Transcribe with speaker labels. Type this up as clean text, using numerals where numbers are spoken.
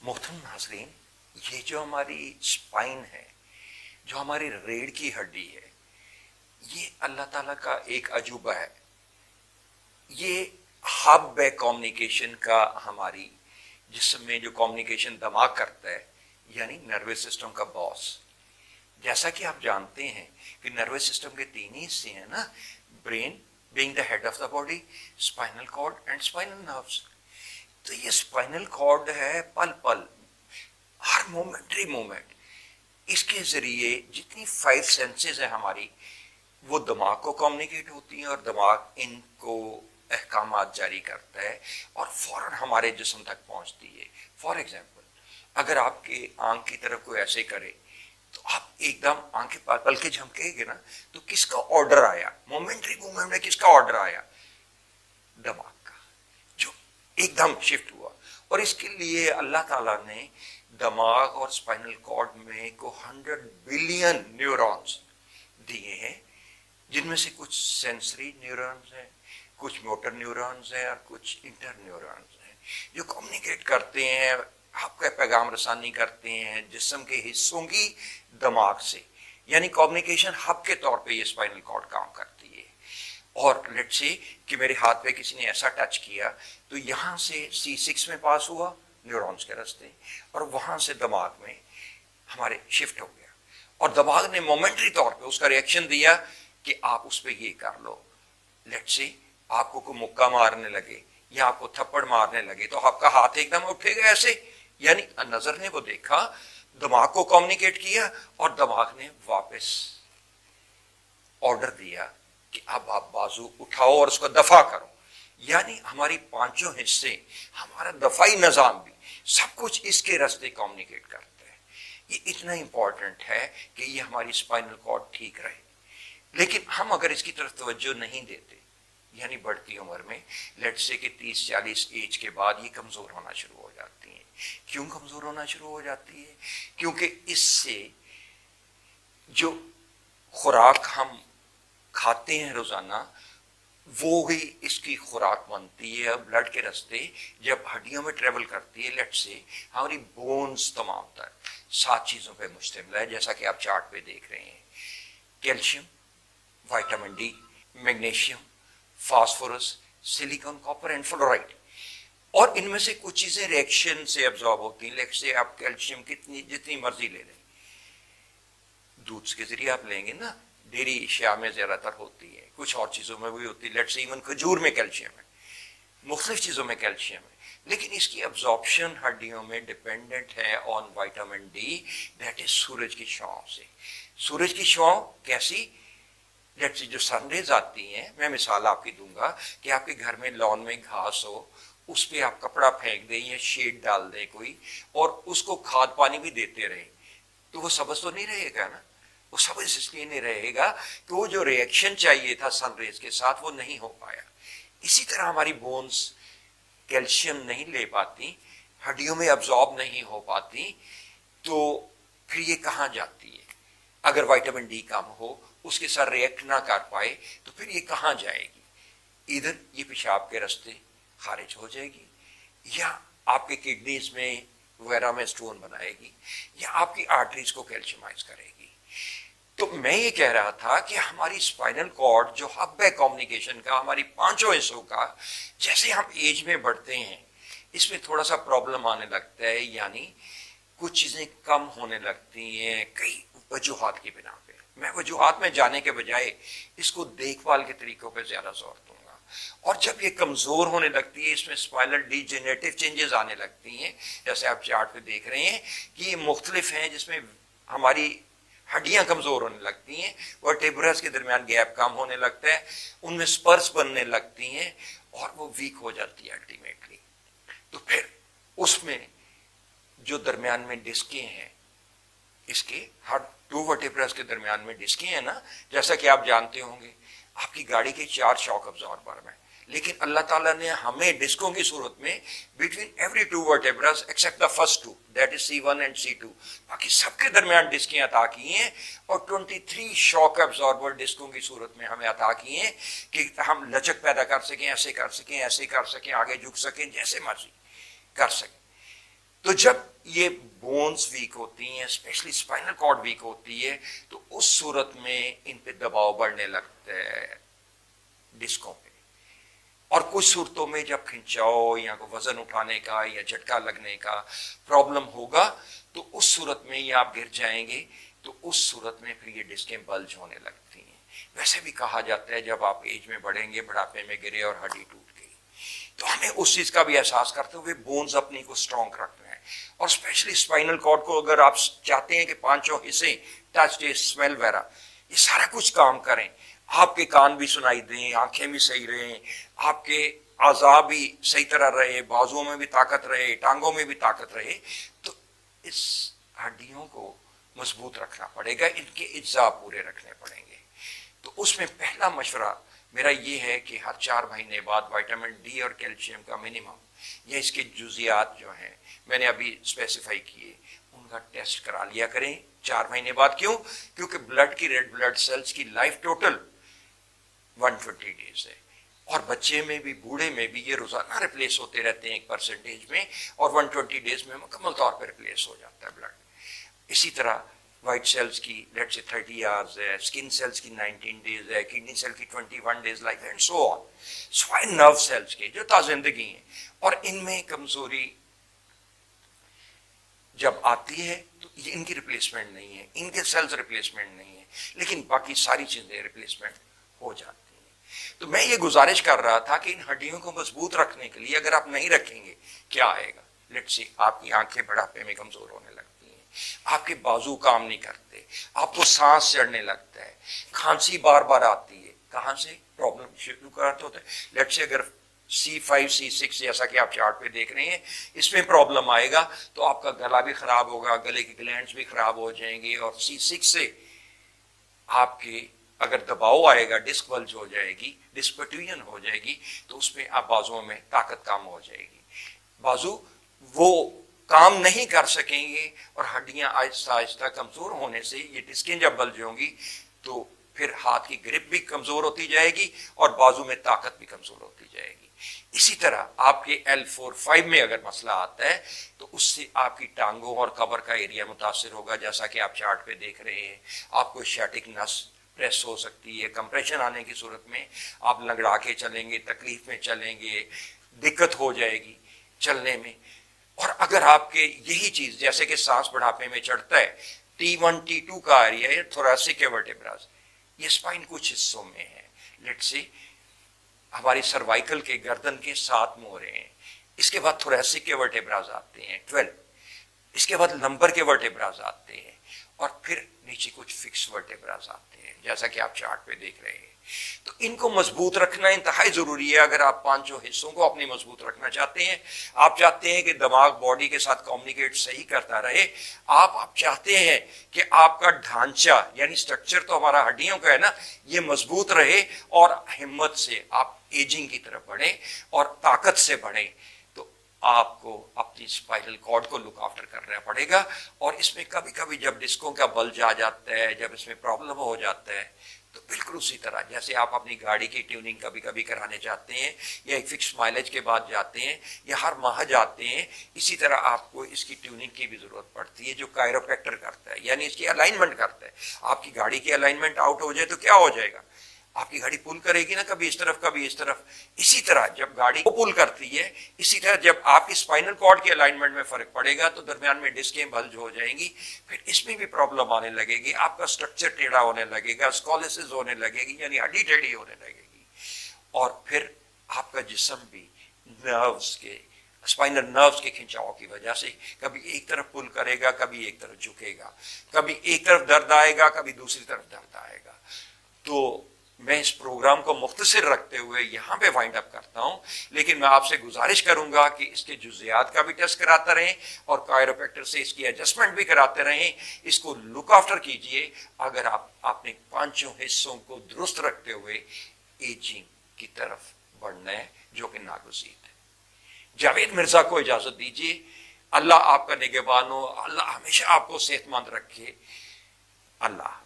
Speaker 1: محترم ناظرین، یہ جو ہماری اسپائن ہے، جو ہماری ریڑھ کی ہڈی ہے، یہ اللہ تعالیٰ کا ایک عجوبہ ہے. یہ ہب ہے کمیونیکیشن کا. ہماری جسم میں جو کمیونیکیشن دماغ کرتا ہے، یعنی نروس سسٹم کا باس. جیسا کہ آپ جانتے ہیں کہ نروس سسٹم کے تین ہی حصے ہیں نا، brain being the head of the body, spinal cord and spinal nerves. تو یہ اسپائنل کارڈ ہے، پل پل ہر مومنٹری مومنٹ اس کے ذریعے جتنی 5 سینسز ہیں ہماری، وہ دماغ کو کمیونیکیٹ ہوتی ہیں، اور دماغ ان کو احکامات جاری کرتا ہے اور فوراً ہمارے جسم تک پہنچتی ہے. فار ایگزامپل، اگر آپ کے آنکھ کی طرف کوئی ایسے کرے تو آپ ایک دم آنکھیں پل کے جھمکے گے نا، تو کس کا آرڈر آیا؟ مومنٹری مومنٹ میں کس کا آرڈر آیا؟ دماغ کا، جو ایک دم شفٹ ہوا. اور اس کے لیے اللہ تعالیٰ نے دماغ اور اسپائنل کارڈ میں کو 100 بلین نیورونز دیے ہیں، جن میں سے کچھ سینسری نیورونز ہیں، کچھ موٹر نیورونز ہیں، اور کچھ انٹر نیورونز ہیں، جو کمیونیکیٹ کرتے ہیں، آپ کا پیغام رسانی کرتے ہیں جسم کے حصوں کی دماغ سے. یعنی کمیونیکیشن ہب کے طور پہ یہ اسپائنل کارڈ کام کرتی ہے. اور لیٹ سے کہ میرے ہاتھ پہ کسی نے ایسا ٹچ کیا تو یہاں سے C6 میں پاس ہوا نیورونز کے راستے، اور وہاں سے دماغ میں ہمارے شفٹ ہو گیا، اور دماغ نے مومنٹری طور پہ اس کا ریئیکشن دیا کہ آپ اس پہ یہ کر لو. لیٹ سے آپ کو کوئی مکہ مارنے لگے یا آپ کو تھپڑ مارنے لگے تو آپ کا ہاتھ ایک دم اٹھے گا ایسے. یعنی نظر نے وہ دیکھا، دماغ کو کمیونیکیٹ کیا، اور دماغ نے واپس آرڈر دیا کہ اب آپ بازو اٹھاؤ اور اس کو دفع کرو. یعنی ہماری پانچوں حصے، ہمارا دفاعی نظام بھی، سب کچھ اس کے راستے کمیونیکیٹ کرتا ہے. یہ اتنا امپورٹنٹ ہے کہ یہ ہماری اسپائنل کارڈ ٹھیک رہے. لیکن ہم اگر اس کی طرف توجہ نہیں دیتے، یعنی بڑھتی عمر میں لیٹ سے کہ 30-40 ایج کے بعد یہ کمزور ہونا شروع ہو جاتی ہیں. کیوں کمزور ہونا شروع ہو جاتی ہے؟ کیونکہ اس سے جو خوراک ہم کھاتے ہیں روزانہ، وہ ہی اس کی خوراک بنتی ہے. بلڈ کے راستے جب ہڈیوں میں ٹریول کرتی ہے، لیٹ سے ہماری بونز تمام تر 7 چیزوں پہ مشتمل ہے، جیسا کہ آپ چارٹ پہ دیکھ رہے ہیں. Calcium, vitamin D, magnesium, phosphorus, silicone, copper and fluoride. اور ان میں سے کچھ چیزیں ریئیکشن سے ابزارب ہوتی ہیں. لیٹ سے آپ کیلشیم جتنی مرضی لے لیں، دودھ کے ذریعے آپ لیں گے نا، ڈیری اشیاء میں زیادہ تر ہوتی ہے، کچھ اور چیزوں میں بھی ہوتی ہے. لیٹ سے ایون کھجور میں کیلشیم ہے، مختلف چیزوں میں کیلشیم ہے. لیکن اس کی ابزارپشن ہڈیوں میں ڈپینڈنٹ ہے آن وائٹامن ڈی، دیٹ از سورج کی چھاؤں سے. سورج کی چھاؤں کیسی؟ لیٹ سے جو سن ریز آتی ہیں، میں مثال آپ کی دوں گا کہ آپ کے گھر میں لان میں گھاس ہو، اس پہ آپ کپڑا پھینک دیں یا شیڈ ڈال دیں کوئی، اور اس کو کھاد پانی بھی دیتے رہیں، تو وہ سبز تو نہیں رہے گا نا. وہ سبز اس لیے نہیں رہے گا کہ وہ جو ریئیکشن چاہیے تھا سن ریز کے ساتھ وہ نہیں ہو پایا. اسی طرح ہماری بونز کیلشیم نہیں لے پاتی، ہڈیوں میں ابزارب نہیں ہو پاتی، تو پھر یہ کہاں جاتی ہے؟ اگر وائٹامن ڈی کم ہو، اس کے ساتھ ریئیکٹ نہ کر پائے، تو پھر یہ کہاں جائے گی؟ ادھر یہ پیشاب کے راستے خارج ہو جائے گی، یا آپ کے کڈنیز میں وغیرہ میں سٹون بنائے گی، یا آپ کی آرٹریز کو کیلشیمائز کرے گی. تو میں یہ کہہ رہا تھا کہ ہماری اسپائنل کارڈ جو ہب ہے کمیونیکیشن کا، ہماری پانچوں حصوں کا، جیسے ہم ایج میں بڑھتے ہیں اس میں تھوڑا سا پرابلم آنے لگتا ہے. یعنی کچھ چیزیں کم ہونے لگتی ہیں کئی وجوہات کی بنا پہ. میں وجوہات میں جانے کے بجائے اس کو دیکھ بھال کے طریقوں پہ زیادہ زور دوں گا. اور جب یہ کمزور ہونے لگتی ہے، اس میں اسپائنل ڈیجنریٹو چینجز آنے لگتی ہیں، جیسے آپ چارٹ پہ دیکھ رہے ہیں کہ یہ مختلف ہیں، جس میں ہماری ہڈیاں کمزور ہونے لگتی ہیں، ورٹیبرس کے درمیان گیپ کم ہونے لگتا ہے، ان میں سپرس بننے لگتی ہیں، اور وہ ویک ہو جاتی ہے الٹیمیٹلی. تو پھر اس میں جو درمیان میں ڈسکیں ہیں، اس کے ہر 2 ورٹیبرس کے درمیان میں ڈسکیں ہیں نا، جیسا کہ آپ جانتے ہوں گے آپ کی گاڑی کے 4 شاک ابزاربر ہیں، لیکن اللہ تعالیٰ نے ہمیں ڈسکوں کی صورت میں between every 2 vertebrae accept the first 2 that is C1 and C2، باقی سب کے درمیان ڈسکیں عطا کی ہیں، اور 23 شاک ابزاربر ڈسکوں کی صورت میں ہمیں عطا کی ہیں کہ ہم لچک پیدا کر سکیں، ایسے کر سکیں، ایسے کر سکیں، آگے جھک سکیں، جیسے مرضی کر سکیں. تو جب یہ بونز ویک ہوتی ہیں، اسپیشلی اسپائنل کارڈ ویک ہوتی ہے، تو اس صورت میں ان پہ دباؤ بڑھنے لگتا ہے ڈسکوں پہ، اور کچھ صورتوں میں جب کھنچاؤ یا وزن اٹھانے کا یا جھٹکا لگنے کا پرابلم ہوگا تو اس صورت میں یہ آپ گر جائیں گے، تو اس صورت میں پھر یہ ڈسکیں بلج ہونے لگتی ہیں۔ ویسے بھی کہا جاتا ہے جب آپ ایج میں بڑھیں گے، بڑھاپے میں گرے اور ہڈی ٹوٹ گئی، تو ہمیں اس چیز کا بھی احساس کرتے ہوئے بونز اپنی کو اسٹرانگ رکھنا ہے، اور اسپیشلی اسپائنل کارڈ کو اگر آپ چاہتے ہیں کہ پانچوں حصے ٹچ ٹیسٹ اسمیل وغیرہ یہ سارا کچھ کام کریں، آپ کے کان بھی سنائی دیں، آنکھیں بھی صحیح رہیں، آپ کے اعضاء بھی صحیح طرح رہے، بازوؤں میں بھی طاقت رہے، ٹانگوں میں بھی طاقت رہے، تو اس ہڈیوں کو مضبوط رکھنا پڑے گا، ان کے اجزاء پورے رکھنے پڑیں گے۔ تو اس میں پہلا مشورہ میرا یہ ہے کہ ہر 4 مہینے بعد وائٹامن ڈی اور کیلشیم کا منیمم یا اس کے جزیات جو ہیں میں نے ابھی اسپیسیفائی کیے ان کا ٹیسٹ کرا لیا کریں 4 مہینے بعد۔ کیوں؟ کیونکہ بلڈ کی ریڈ بلڈ سیلز کی لائف ٹوٹل 120 ڈیز ہے، اور بچے میں بھی بوڑھے میں بھی یہ روزانہ ریپلیس ہوتے رہتے ہیں 1% میں، اور 120 ڈیز میں مکمل طور پہ ریپلیس ہو جاتا ہے بلڈ۔ اسی طرح وائٹ سیلز کی لیٹ سے 30 آورز ہے، اسکن سیلز کی 19 ڈیز ہے، کڈنی سیل کی 21 ڈیز، لائک اینڈ سو آن، سوائے نرو سیلز کے جو تازندگی ہیں، اور ان میں کمزوری جب آتی ہے تو یہ ان کی ریپلیسمنٹ نہیں ہے، ان کے سیلز ریپلیسمنٹ نہیں ہے، لیکن باقی ساری چیزیں ریپلیسمنٹ ہو جاتی ہیں۔ تو میں یہ گزارش کر رہا تھا کہ ان ہڈیوں کو مضبوط رکھنے کے لیے اگر آپ نہیں رکھیں گے کیا آئے گا؟ لیٹ سی آپ کی آنکھیں بڑھاپے میں کمزور ہونے لگتی ہیں، آپ کے بازو کام نہیں کرتے، آپ کو سانس چڑھنے لگتا ہے، کھانسی بار بار آتی ہے، کہاں سے پرابلم شروع کرتے ہوتا ہے؟ لیٹ سے اگر C5 C6 جیسا کہ آپ چارٹ پہ دیکھ رہے ہیں اس میں پرابلم آئے گا تو آپ کا گلا بھی خراب ہوگا، گلے کی گلینڈز بھی خراب ہو جائیں گے، اور C6 سے آپ کے اگر دباؤ آئے گا ڈسک بلج ہو جائے گی، ڈسپٹوین ہو جائے گی، تو اس میں آپ بازوؤں میں طاقت کم ہو جائے گی، بازو وہ کام نہیں کر سکیں گے، اور ہڈیاں آہستہ آہستہ کمزور ہونے سے یہ ڈسکیں جب بلج ہوں گی تو پھر ہاتھ کی گرپ بھی کمزور ہوتی جائے گی اور بازو میں طاقت بھی کمزور ہوتی جائے گی۔ اسی طرح آپ کے L4-5 میں اگر مسئلہ آتا ہے تو اس سے آپ کی ٹانگوں اور کمر کا ایریا متاثر ہوگا، جیسا کہ آپ چارٹ پہ دیکھ رہے ہیں، آپ کو شیٹک نس پریس ہو سکتی ہے، کمپریشن آنے کی صورت میں آپ لنگڑا کے چلیں گے، تکلیف میں چلیں گے، دقت ہو جائے گی چلنے میں۔ اور اگر آپ کے یہی چیز جیسے کہ سانس بڑھاپے میں چڑھتا ہے، T1 T2 کا ایریا یا تھوریسک کے ورٹیبراز یہ اسپائن کچھ حصوں میں ہے، لیٹ سے ہماری سروائکل کے گردن کے 7 مورے ہیں، اس کے بعد تھوریسک کے ورٹیبراز آتے ہیں 12، اس کے بعد لمبر کے ورٹیبراز آتے ہیں، اور پھر نیچے کچھ فکس ورٹیبراز آتے ہیں جیسا کہ آپ چارٹ پہ دیکھ رہے ہیں۔ تو ان کو مضبوط رکھنا انتہائی ضروری ہے اگر آپ 5 حصوں کو اپنی مضبوط رکھنا چاہتے ہیں۔ آپ چاہتے ہیں کہ دماغ باڈی کے ساتھ کمیونیکیٹ صحیح کرتا رہے، آپ چاہتے ہیں کہ آپ کا ڈھانچہ یعنی سٹرکچر تو ہمارا ہڈیوں کا ہے نا، یہ مضبوط رہے، اور ہمت سے آپ ایجنگ کی طرف بڑھیں اور طاقت سے بڑھیں، تو آپ کو اپنی اسپائنل کارڈ کو لک آفٹر کرنا پڑے گا۔ اور اس میں کبھی کبھی جب ڈسکوں کا بلج آ جاتا ہے، جب اس میں پرابلم ہو جاتا ہے، تو بالکل اسی طرح جیسے آپ اپنی گاڑی کی ٹیوننگ کبھی کبھی کرانے چاہتے ہیں یا ایک فکس مائلیج کے بعد جاتے ہیں یا ہر ماہ جاتے ہیں، اسی طرح آپ کو اس کی ٹیوننگ کی بھی ضرورت پڑتی ہے جو کائروپریکٹر کرتا ہے، یعنی اس کی الائنمنٹ کرتا ہے۔ آپ کی گاڑی کی الائنمنٹ آؤٹ ہو جائے تو کیا ہو جائے گا؟ آپ کی گاڑی پل کرے گی نا، کبھی اس طرف کبھی اس طرف۔ اسی طرح جب گاڑی کو پل کرتی ہے، اسی طرح جب آپ کی اسپائنل کارڈ کی الائنمنٹ میں فرق پڑے گا تو درمیان میں ڈسکیں بلج ہو جائیں گی، پھر اس میں بھی پرابلم آنے لگے گی، آپ کا اسٹرکچر ٹیڑھا ہونے لگے گا، اسکولیسس ہونے لگے گی یعنی ہڈی ٹیڑھی ہونے لگے گی، اور پھر آپ کا جسم بھی نروز کے اسپائنل نروز کے کھنچاؤ کی وجہ سے کبھی ایک طرف پل کرے گا، کبھی ایک طرف جھکے گا، کبھی ایک طرف درد آئے گا، کبھی دوسری طرف درد آئے گا۔ تو میں اس پروگرام کو مختصر رکھتے ہوئے یہاں پہ وائنڈ اپ کرتا ہوں، لیکن میں آپ سے گزارش کروں گا کہ اس کے جزیات کا بھی ٹیسٹ کراتا رہیں اور کائروپریکٹر سے اس کی ایڈجسٹمنٹ بھی کراتے رہیں، اس کو لک آفٹر کیجئے اگر آپ اپنے 5 حصوں کو درست رکھتے ہوئے ایجنگ کی طرف بڑھنا ہے جو کہ ناگزیر ہے۔ جاوید مرزا کو اجازت دیجیے، اللہ آپ کا نگہبان ہو، اللہ ہمیشہ آپ کو صحت مند رکھے، اللہ